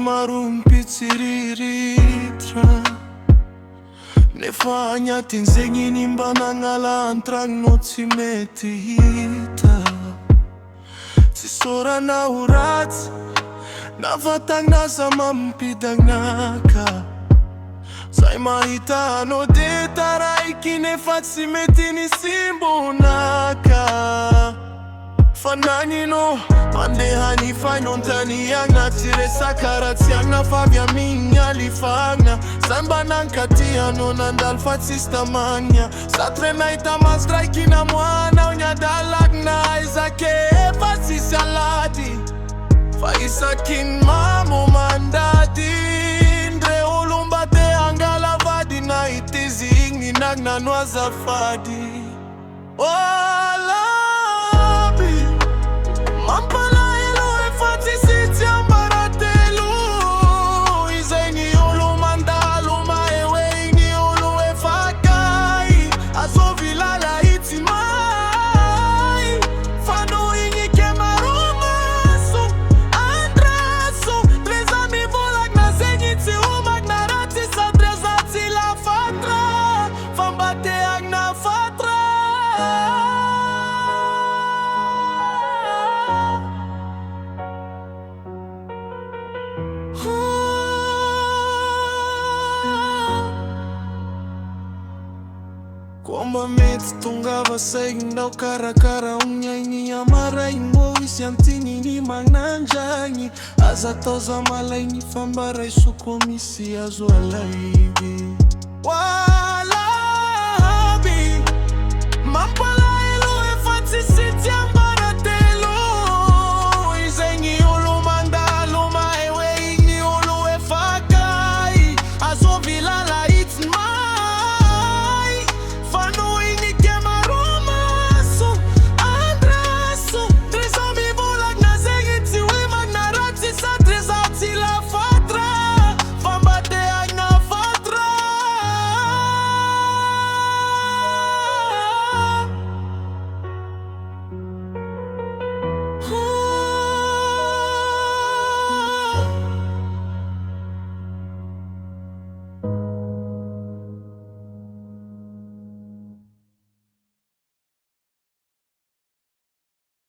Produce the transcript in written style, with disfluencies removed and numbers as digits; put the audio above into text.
maro mpitsiriritra nefa agnatin'izegny igny mba nagnala antragnonao tsy mety hita. Tsy sorana ho ratsy na vatagnaza mampidagnaka. Zay mahita anao de taraiky nefa tsy mety nisimbonaka. Fa nagninao mandeha nifainao antaniagna. Tsy resaka raha tsy agna fa avy amin'igny alifagna. Zay mba nankatianao nandalo fa tsisy tamagna. Satra nahita maso raiky namoanao niadalagna. Izake fa tsisy alady fa isakiny mamo mandady. Ndre olo mba te hangala vady nahita izy igny nagnano azafady. Mampalahelo efa tsisy tsy ambaratelo. Izegny olo mandalo mahe hoe igny olo efa kay. Azovy lalahitsy may fa noho igny ke maromaso andraso. Reza mivolagna zegny tsy homagna ratsy sady reza tsy lafatra fa mba te agna fatra. Komba mety tongava saignao karakara ognaigny amaraigny mbô isy antininy magnandragny. Aza atao za malaigny fa mba raisoko misy azo alaiby.